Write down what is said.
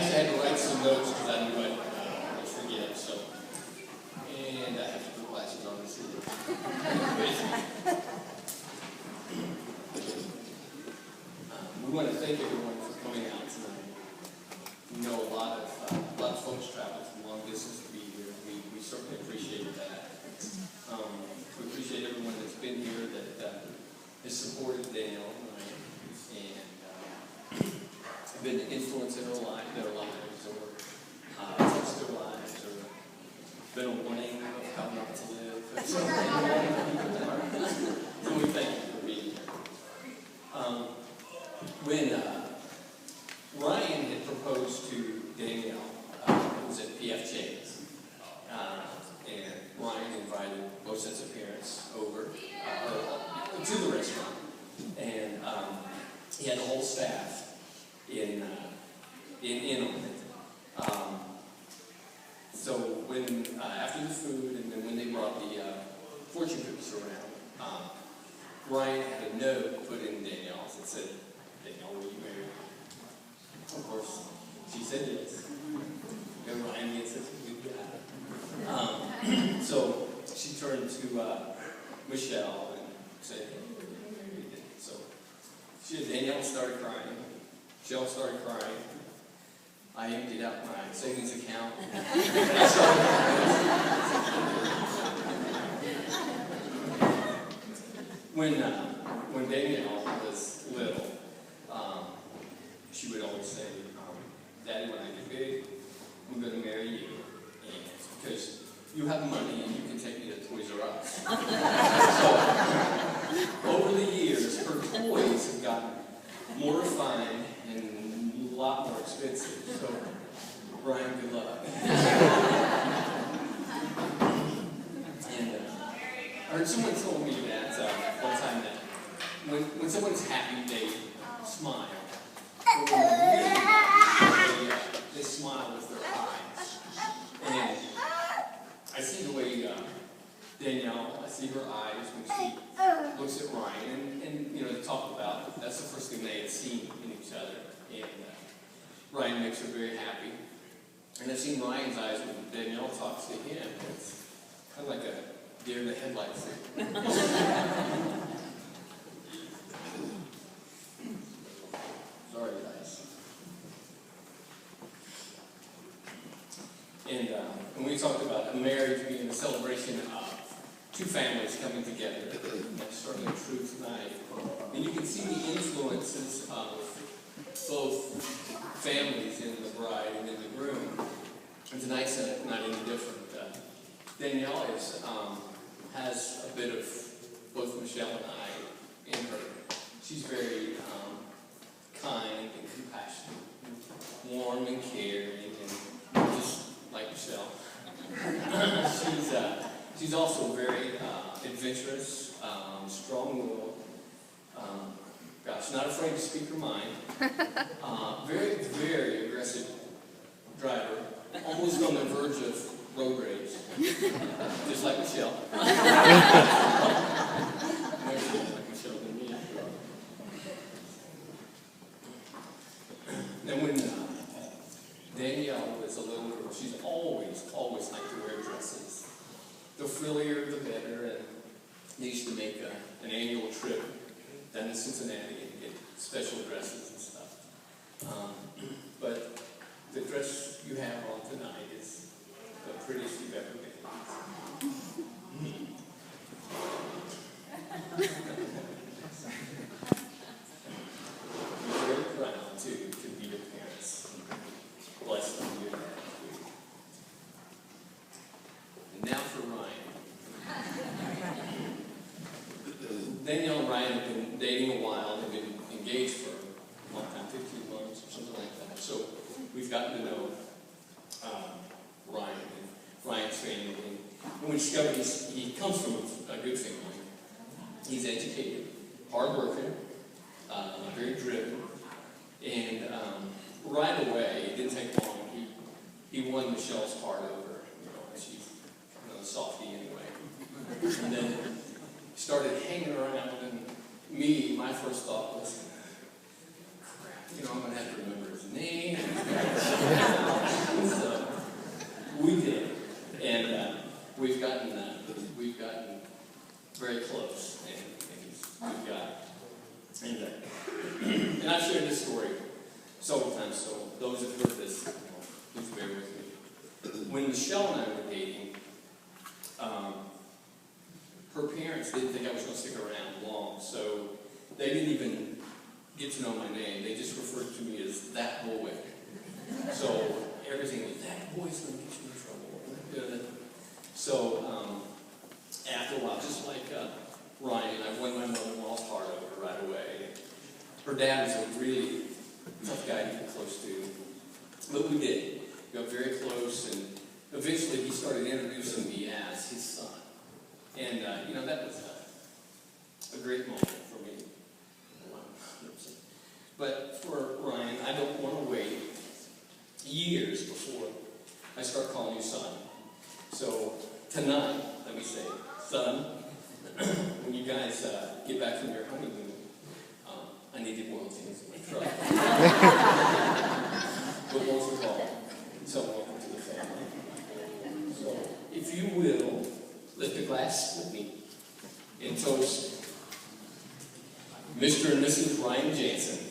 actually had to write some notes because I knew I'd forget. So, and I have to put glasses on to see it. We want to thank everyone for coming out tonight. We know a lot of folks travel from long distance to be here. We certainly appreciate that. We appreciate everyone that's been here that has supported Danielle and I, and been an influence in their lives, or touched their lives, or been a warning of how not to live. So we thank you for being here. When Ryan had proposed to Danielle, it was at PF Chang's, and Ryan invited both sets of parents over to the restaurant, and he had the whole staff in on it. So when after the food, and then when they brought the fortune cookies around, Ryan had a note put in Danielle's that said, "Danielle, will you marry me?" Of course, she said yes. And Ryan gets it. So she turned to Michelle and said, "Hey, we're getting married." So Danielle started crying. Michelle started crying. I emptied out my savings account. I started crying. When Danielle was little, she would always say, "Daddy, when I get big, I'm going to marry you. And because you have money and you can take me to Toys R Us." So, over the years, her toys have gotten more refined and a lot more expensive. So, Brian, good luck. And I heard someone told me that one time that when someone's happy, they smile. But when they're really happy, they smile with their eyes. And I see the way Danielle, I see her eyes when she looks at Ryan, and they talk about, that's the first thing they had seen in each other, and Ryan makes her very happy. And I've seen Ryan's eyes when Danielle talks to him. It's kind of like a deer in the headlights thing. Sorry, guys. And we talked about a marriage being a celebration of two families coming together. That's certainly true tonight. And you can see the influences of both families in the bride and in the groom. And tonight's not any different. Danielle has a bit of both Michelle and I in her. She's very kind and compassionate, warm and caring, and just like Michelle. She's also very adventurous, strong-willed, not afraid to speak her mind, very, very aggressive driver, almost on the verge of road rage, just like Michelle. And when Danielle was a little girl, she's always liked to wear dresses. The frillier, the better. And they used to make an annual trip down to Cincinnati and get special dresses and stuff. But the dress you have on tonight is the prettiest you've ever been. I'm very proud to be your parents. Bless them with that. And now for Ryan. Danielle and Ryan have been dating a while. They've been engaged for a long time, 15 months or something like that. So we've gotten to know Ryan and Ryan's family. And we discovered he comes from a good family. He's educated, hardworking, very driven, and right away, it didn't take long. He won Michelle's heart over. She's a softie anyway. And then started hanging around, and my first thought was, crap, I'm going to have to remember his name. Michelle and I were dating, her parents didn't think I was going to stick around long, so they didn't even get to know my name. They just referred to me as that boy. So everything was, that boy's going to get you in trouble. So after a while, just like Ryan, I won my mother-in-law's heart over right away. Her dad was a really tough guy to get close to, but we did. We got very close, and eventually he started introducing me as his son. And, that was a great moment for me. But for Ryan, I don't want to wait years before I start calling you son. So tonight, let me say, son, when you guys get back from your honeymoon, I need to boil things in my truck. But most of all, so welcome to the family. So, if you will, lift a glass with me and toast Mr. and Mrs. Ryan Jansen.